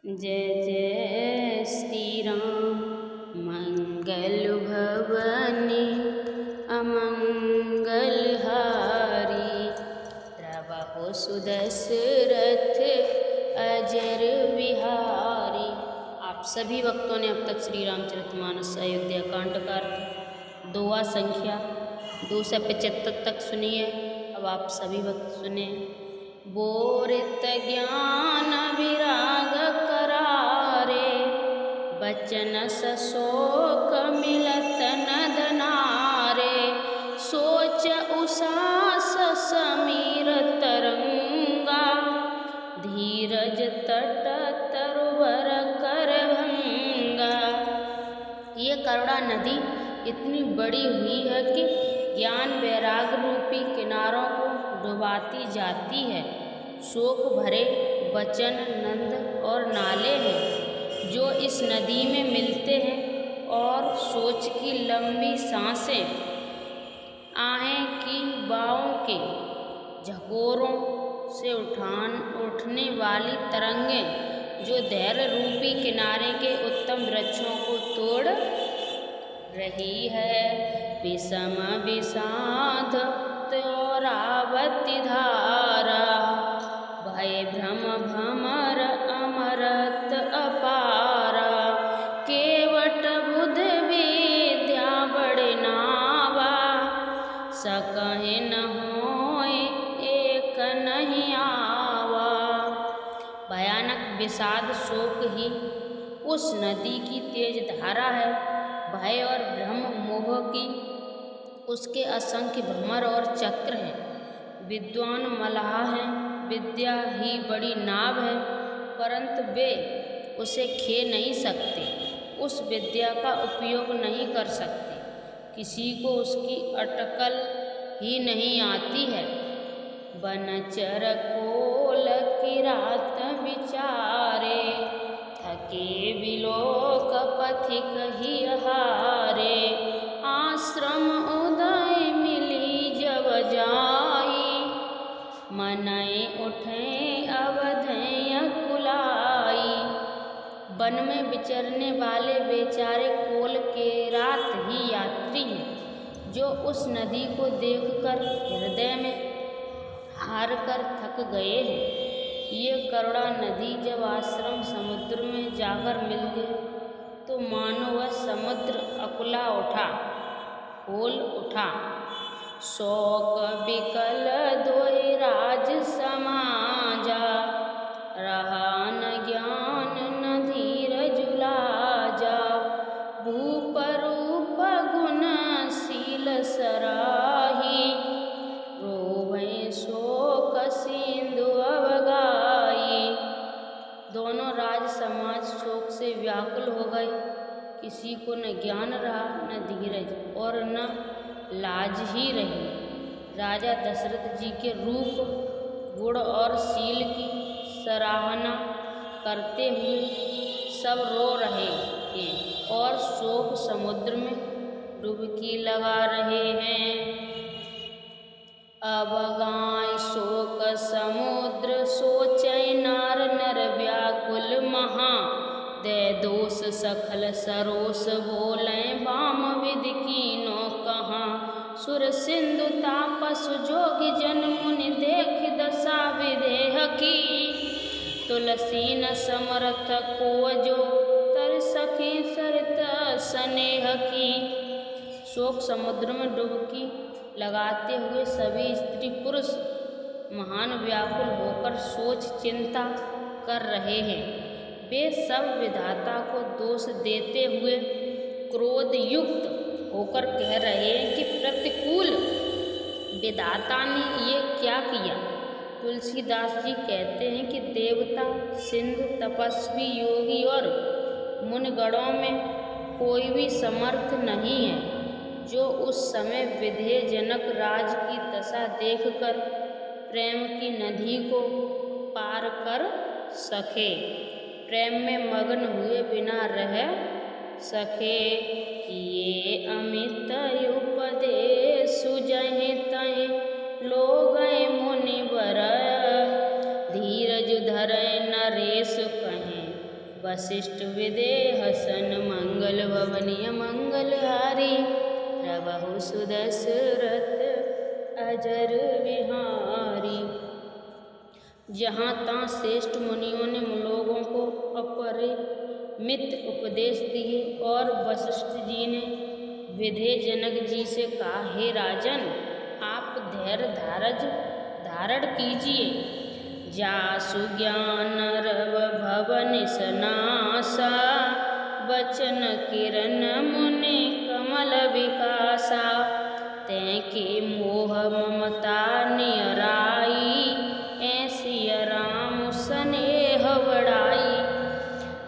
जय जय श्री राम। मंगल भवनी अमंगल हारी, प्रभु सुदशरथ अजर विहारी। आप सभी भक्तों ने अब तक श्री रामचरितमानस अयोध्या कांड का अर्थ दोहा संख्या 2 से 75 तक सुनी है। अब आप सभी भक्त सुने। बोरित ज्ञान विराग करारे, बचन शोक मिलत नद नारे। सोच उषास समीर तरंगा, धीरज तट तरुवर कर भंगा। ये करुणा नदी इतनी बड़ी हुई है कि ज्ञान वैराग रूपी किनारों को डुबाती जाती है। शोक भरे वचन नंद और नाले हैं जो इस नदी में मिलते हैं, और सोच की लंबी सांसें, आहें की बाहों के झकोरों से उठने वाली तरंगें जो धैर्य रूपी किनारे के उत्तम वृक्षों को तोड़ रही है। विषम विषाद तोरावती धारा, भय भ्रम भमर अमरत अपारा। केवट बुध विद्या बड़े नावा, सकहि न होय एक नहीं आवा। भयानक विषाद शोक ही उस नदी की तेज धारा है। भय और भ्रम मोह की उसके असंख्य भमर और चक्र हैं। विद्वान मलाह हैं, विद्या ही बड़ी नाव है, परंतु वे उसे खे नहीं सकते, उस विद्या का उपयोग नहीं कर सकते। किसी को उसकी अटकल ही नहीं आती है। बनचर कोल किरात विचारे, थके विलोक पथिक ही हारे। आश्रम उदय मिली जब जाई, मनय उठे अवधय कुलाई। वन में विचरने वाले बेचारे कोल के रात ही यात्री हैं, जो उस नदी को देखकर हृदय में हार कर थक गए हैं। ये करुणा नदी जब आश्रम समुद्र में जाकर मिल गई तो मानो वह समुद्र अकुला उठा, खोल उठा। शोक विकल दोय राज समाजा, रहा न ज्ञान न धीरज लाजा। भूप रूप गुण शील सराही, रोवै शोक सिंधु अवगाई। दोनों राज समाज शोक से व्याकुल हो गए। किसी को न ज्ञान रहा, न धीरज और न लाज ही रही। राजा दशरथ जी के रूप, गुण और शील की सराहना करते हुए सब रो रहे हैं और शोक समुद्र में डुबकी लगा रहे हैं। अब गाय शोक समुद्र, सोचै नार नर व्याकुल महा। दे दोष सखल सरोस, बोलें वाम विधि कीनो कहाँ। सुर सिंधु तापस जोगी जन मुनि, देख दशा विदेह की। तुलसी न समर्थ को जो, तर सखी सरित स्नेह की। शोक समुद्र में डुबकी लगाते हुए सभी स्त्री पुरुष महान व्याकुल होकर सोच चिंता कर रहे हैं। वे सब विधाता को दोष देते हुए क्रोध युक्त होकर कह रहे हैं कि प्रतिकूल विधाता ने ये क्या किया। तुलसीदास जी कहते हैं कि देवता, सिंधु, तपस्वी, योगी और मुनिगणों में कोई भी समर्थ नहीं है जो उस समय विधेयजनक राज की दशा देखकर प्रेम की नदी को पार कर सके, प्रेम में मग्न हुए बिना रह सके। किए अमित उपदेश सुजहि तहि, लोगै मुनिवर। धीरज धरै नरेश कहें, वशिष्ठ विदेह सन मंगल भवनीय मंगलहारी। प्रभु सुदशरथ अजर विहारी। जहाँ तहाँ श्रेष्ठ मुनियों ने लोगों को अपरिमित उपदेश दिए और वशिष्ठ जी ने विदेह जनक जी से कहा, हे राजन, आप धैर्य धारण कीजिए। जासु ज्ञान रव भवन सनासा, वचन किरण मुनि कमल विकासा। तैके मोह ममता नियराई, ऐसी राम स्नेह बढ़ाई।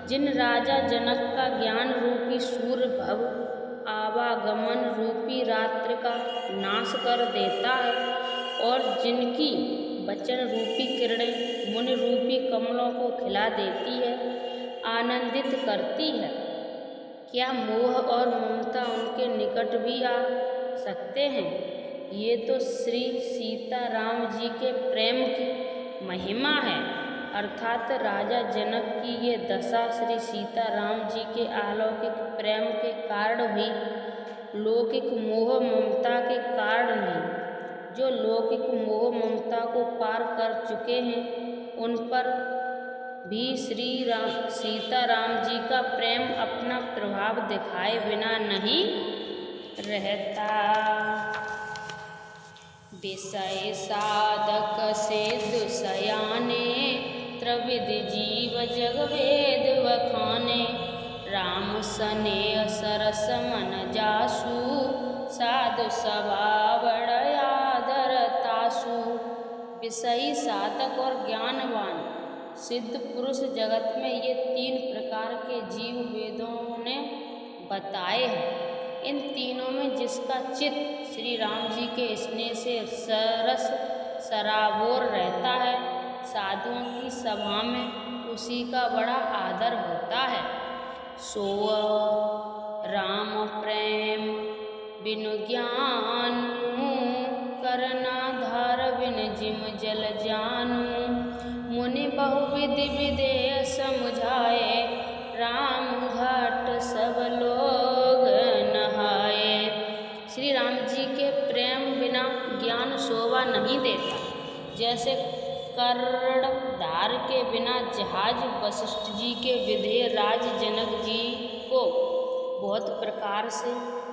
जिन राजा जनक का ज्ञान रूपी सूर्य भव आवागमन रूपी रात्रि का नाश कर देता है और जिनकी वचन रूपी किरणें मुनि रूपी कमलों को खिला देती है, आनंदित करती है, क्या मोह और ममता उनके निकट भी आ सकते हैं? ये तो श्री सीताराम जी के प्रेम की महिमा है। अर्थात राजा जनक की ये दशा श्री सीताराम जी के अलौकिक प्रेम के कारण हुई, लौकिक मोह ममता के कारण नहीं। जो लौकिक मोह ममता को पार कर चुके हैं, उन पर भी श्री सीताराम जी का प्रेम अपना प्रभाव दिखाए बिना नहीं रहता। विषय साधक सिद्ध सयाने, त्रिविध जीव जग वेद वखाने। राम स्नेह सरस मन जासु, साधु सभा बड़ आदर तासु। विषयी साधक और ज्ञानवान सिद्ध पुरुष जगत में ये 3 प्रकार के जीव वेदों ने बताए हैं। इन तीनों में जिसका चित्त श्री राम जी के स्नेह से सरस सराबोर रहता है, साधुओं की सभा में उसी का बड़ा आदर होता है। सो राम प्रेम बिनु ज्ञान, करना धार बिन जिम जल जानू। मुनि बहुविधि विदेह समझाए, राम घाट सब लोग नहाए। श्री राम जी के प्रेम बिना ज्ञान शोभा नहीं देता। जैसे कर्णधार के बिना जहाज वशिष्ठ जी के विदेह राज जनक जी को बहुत प्रकार से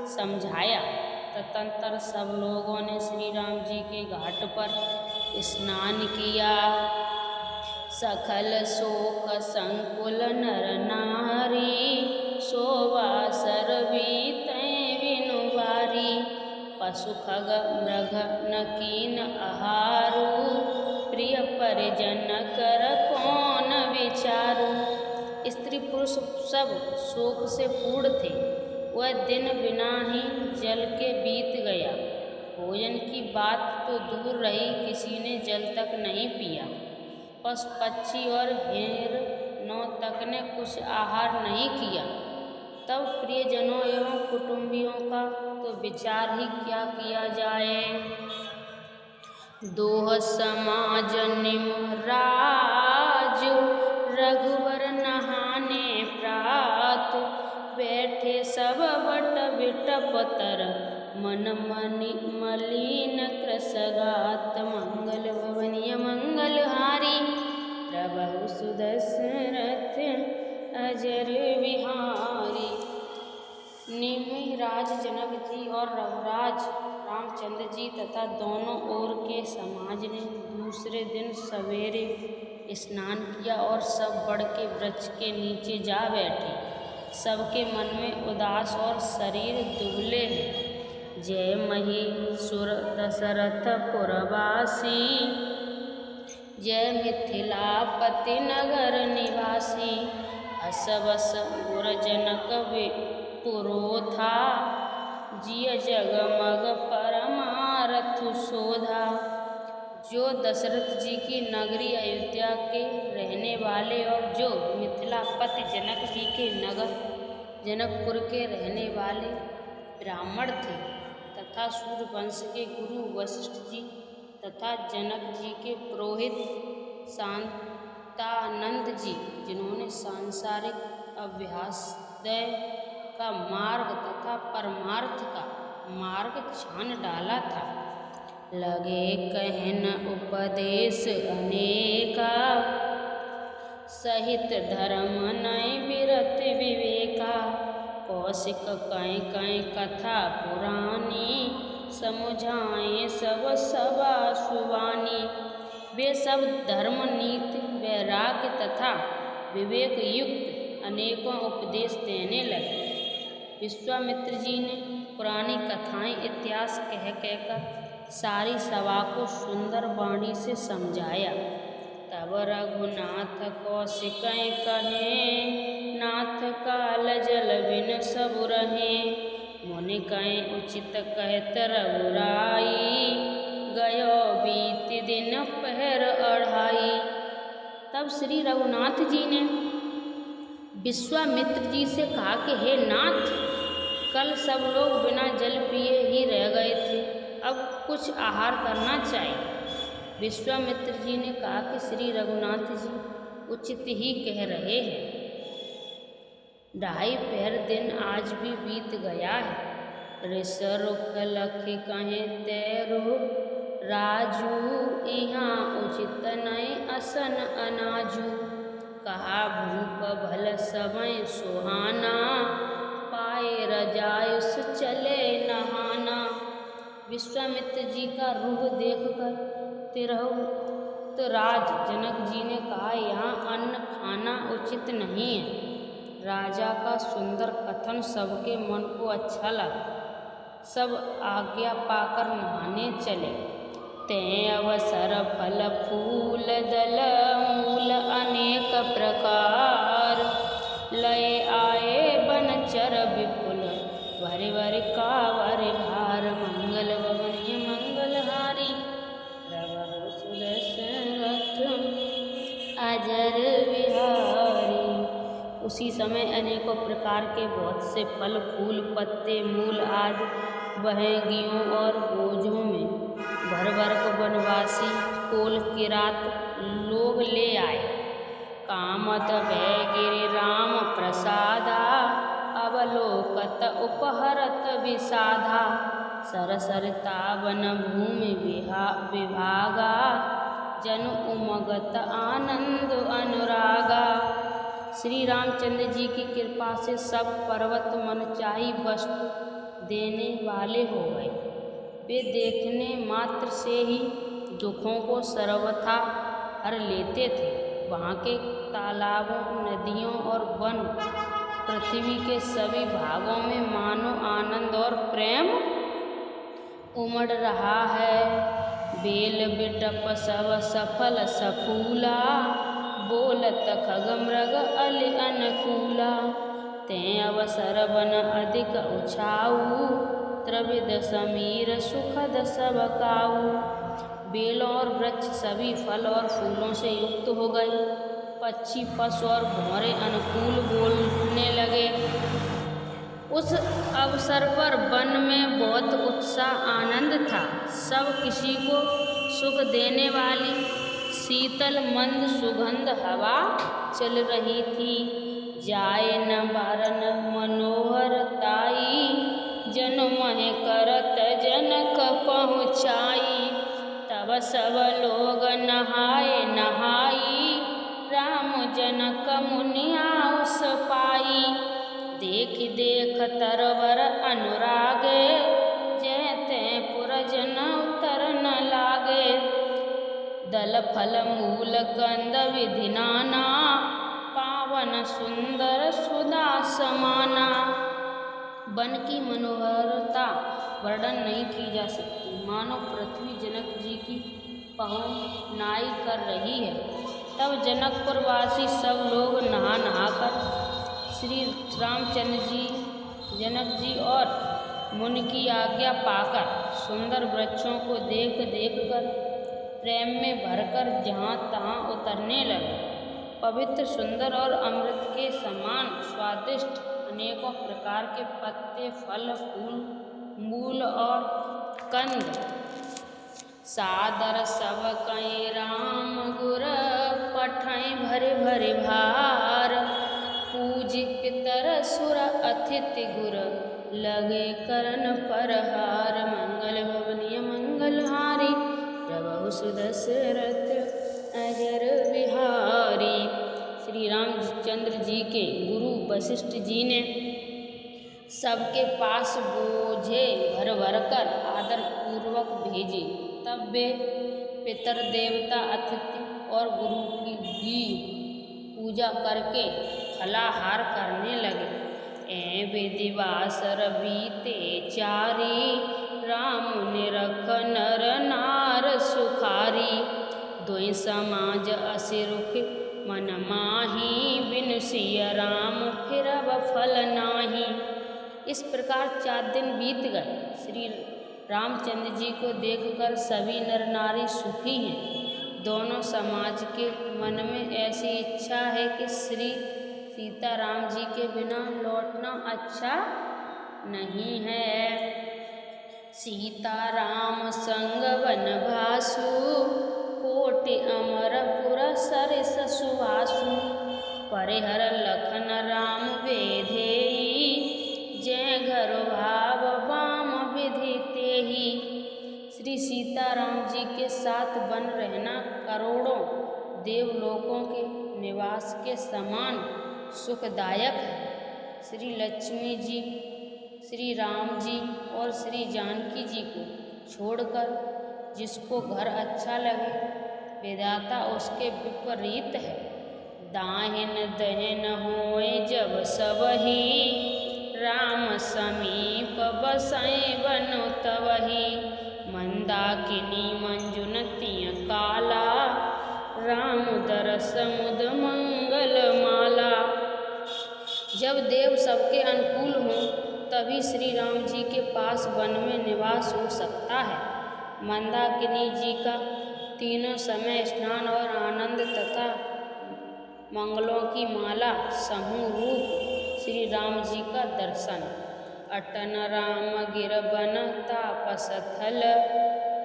समझाया, तदनंतर सब लोगों ने श्री राम जी के घाट पर स्नान किया। सकल शोक संकुल नर नारी, शोभा सरबी तै बिनु बारी। पशु खग मृग नकीन आहारू, प्रिय परिजन कर कौन विचारू। स्त्री पुरुष सब शोक से पूर्ण थे। वह दिन बिना ही जल के बीत गया। भोजन की बात तो दूर रही, किसी ने जल तक नहीं पिया। पशु पक्षी और हिरणों तक ने कुछ आहार नहीं किया। तब प्रियजनों एवं कुटुंबियों का तो विचार ही क्या किया जाए। दोह समाज निमराज, रघुवर नहाने प्रात। बैठे सब बट बिटप तर, मन मलिन कृसगात। मंगल भवनीय मंगलहारी, प्रभु सुदशरथ अजर विहारी। निमि राज जनक जी और रघुराज रामचंद्र जी तथा दोनों ओर के समाज ने दूसरे दिन सवेरे स्नान किया और सब बड़ के वृक्ष के नीचे जा बैठे। सबके मन में उदास और शरीर दुबले हैं। जय महीसुर दशरथ पुरवासी, जय मिथिलापति नगर निवासी। हस बस गुर जनक पुरोधा, जिय जगमग परमारथ शोधा। जो दशरथ जी की नगरी अयोध्या के रहने वाले और जो मिथिलापति जनक जी के नगर जनकपुर के रहने वाले ब्राह्मण थे, तथा सूर्यवंश के गुरु वशिष्ठ जी तथा जनक जी के पुरोहित शांतानंद जी, जिन्होंने सांसारिक अभ्यासोदय का मार्ग तथा परमार्थ का मार्ग छान डाला था। लगे कहन उपदेश अनेका, सहित धर्म नय विरत विवेका। कौशिक कई कई कथा पुरानी, समुझाएं सब सभा सुबानी। वे सब धर्म नीति वैराग्य तथा विवेक युक्त अनेकों उपदेश देने लगे। विश्वामित्र जी ने पुरानी कथाएं इतिहास कह कहकर सारी सभा को सुंदर वाणी से समझाया। तब रघुनाथ कौशिकय कहें, नाथ काल जल बिन सब रहें। मुनि कहें उचित कहत रघुराई, गयो बीत दिन पहर अढ़ाई। तब श्री रघुनाथ जी ने विश्वामित्र जी से कहा कि हे नाथ, कल सब लोग बिना जल पिए ही रह गए थे, अब कुछ आहार करना चाहिए। विश्वामित्र जी ने कहा कि श्री रघुनाथ जी उचित ही कह रहे हैं। 2.5 पहर दिन आज भी बीत गया है। ऋष रुख लखि कहें तैरु, राजू यहाँ उचित नय असन अनाजू। कहा भूप भल समय सुहाना, पाए रजायुस चले नहाना। विश्वामित्र जी का रूह देखकर तिरहुत राज जनक जी ने कहा, यहाँ अन्न खाना उचित नहीं है। राजा का सुंदर कथन सबके मन को अच्छा लगा। सब आज्ञा पाकर नहाने चले। ते अवसर फल फूल दल मूल अनेक प्रकार, लय आए बनचर विपुल भरि भरि कावर भार। मंगल भवनीय मंगलहारी, प्रभु सुदशरथ अजर विहारी। उसी समय अनेकों प्रकार के बहुत से फल फूल पत्ते मूल आदि बहेंगियों और बोझों में भर भर को वनवासी कोल किरात लोग ले आए। कामत भय गिरि राम प्रसादा, अवलोकत उपहरत विषाधा। सरसरिता वन भूमि विभागा, जन उमगत आनंद अनुरागा। श्री रामचंद्र जी की कृपा से सब पर्वत मनचाही वस्तु देने वाले हो गए। वे देखने मात्र से ही दुखों को सर्वथा हर लेते थे। वहाँ के तालाबों, नदियों और वन पृथ्वी के सभी भागों में मानो आनंद और प्रेम उमड़ रहा है। बेल बिटप सब सफल सफूला, बोलत खग मृग अल अनुकूला। ते अवसर वन अधिक उछाऊ, त्रिविध समीर सुखद सब काऊ। बेलों और वृक्ष सभी फल और फूलों से युक्त हो गए। पक्षी पशु और भंवरे अनुकूल बोलने लगे। उस अवसर पर वन में बहुत उत्साह आनंद था। सब किसी को सुख देने वाली शीतल मंद सुगंध हवा चल रही थी। जाए न बारन मनोहरताई, जन मह करत जनक पहुँचाई। तब सब लोग नहाए नहाई, राम जनक मुनि आउस पाई। देख देख तरवर अनुरागे, जैते पुरजन उतर न लागे। दल फल मूल कंद विधि नाना, पावन सुंदर सुधा समाना। वन की मनोहरता वर्णन नहीं की जा सकती। मानो पृथ्वी जनक जी की पहुनाई कर रही है। तब जनकपुरवासी सब लोग नहा नहाकर श्री रामचंद्र जी, जनक जी और मुनि की आज्ञा पाकर सुंदर वृक्षों को देख देख कर प्रेम में भरकर जहाँ तहाँ उतरने लगे। पवित्र सुंदर और अमृत के समान स्वादिष्ट अनेकों प्रकार के पत्ते फल फूल मूल और कंद सादर सब कई राम गुर पठाई भरे भरे भार। अतिथि गुर लगे करन परहार। मंगल भवनीय मंगलहारी प्रभु सुदशरथ अजर बिहारी। श्री रामचंद्र जी के गुरु वशिष्ठ जी ने सबके पास बोझे भर भर कर आदर पूर्वक भेजे। तब वे पितर देवता अतिथि और गुरु की भी पूजा करके फलाहार करने लगे। ए विधिवासर बीते चारी राम निरख नर नार सुखारी। दोई समाज असिरुख मन माही बिनु सिय राम फिरब फल नाही। इस प्रकार 4 दिन बीत गए। श्री रामचंद्र जी को देखकर सभी नर नारी सुखी हैं। दोनों समाज के मन में ऐसी इच्छा है कि श्री सीताराम जी के बिना लौटना अच्छा नहीं है। सीताराम संग वनवासु कोटि अमरपुर सरिस सुहासु। परिहर लखन राम वेधेई जय घर भाव वाम विधि तेहि। श्री सीताराम जी के साथ बन रहना करोड़ों देवलोकों के निवास के समान सुखदायक है। श्री लक्ष्मी जी, श्री राम जी और श्री जानकी जी को छोड़कर जिसको घर अच्छा लगे विधाता उसके विपरीत है। दाहिन दहिन होए जब सबही राम समीप बसै बनु तवही। मंदाकिनी मंजुन तिय काला राम दरस मुद मंगल माला। जब देव सबके अनुकूल हों तभी श्री राम जी के पास वन में निवास हो सकता है। मंदाकिनी जी का तीनों समय स्नान और आनंद तथा मंगलों की माला समूह रूप श्री राम जी का दर्शन। अटन राम गिर बन तापस थल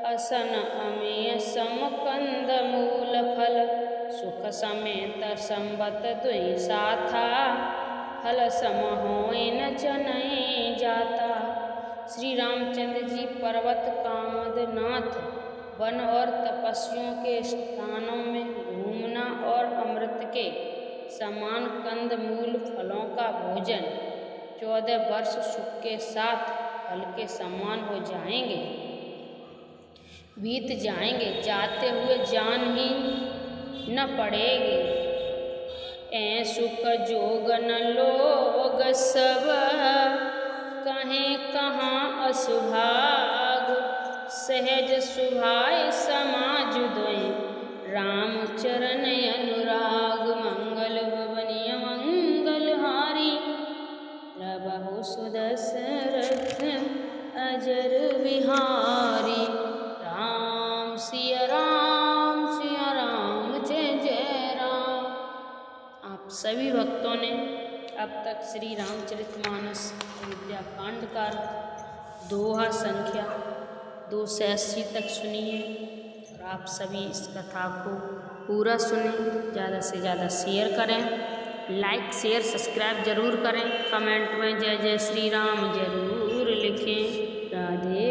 असन अमेय सम कंद मूल फल। सुख समेत संबत दुई साथा फल सम होय न चनय जाता। श्री रामचंद्र जी पर्वत कामदनाथ वन और तपस्वियों के स्थानों में घूमना और अमृत के समान कंद मूल फलों का भोजन 14 वर्ष सुख के साथ फल के समान हो जाएंगे, बीत जाएंगे, जाते हुए जान ही न पड़ेगी। ऐ सुख जोग न लोग सब कहें कहाँ अशुभाग। सहज सुभाय समाज दोय राम चरण अनुराग। मंगल भवनीय मंगलहारी प्रभु सुदशरथ अजर बिहारी। राम सिया राम जय जय राम। आप सभी भक्तों ने अब तक श्री रामचरितमानस अयोध्या कांड का दोहा संख्या 280 तक सुनी है। और आप सभी इस कथा को पूरा सुने, ज़्यादा से ज़्यादा शेयर करें, लाइक शेयर सब्सक्राइब जरूर करें, कमेंट में जय जय श्री राम जरूर लिखें। राधे।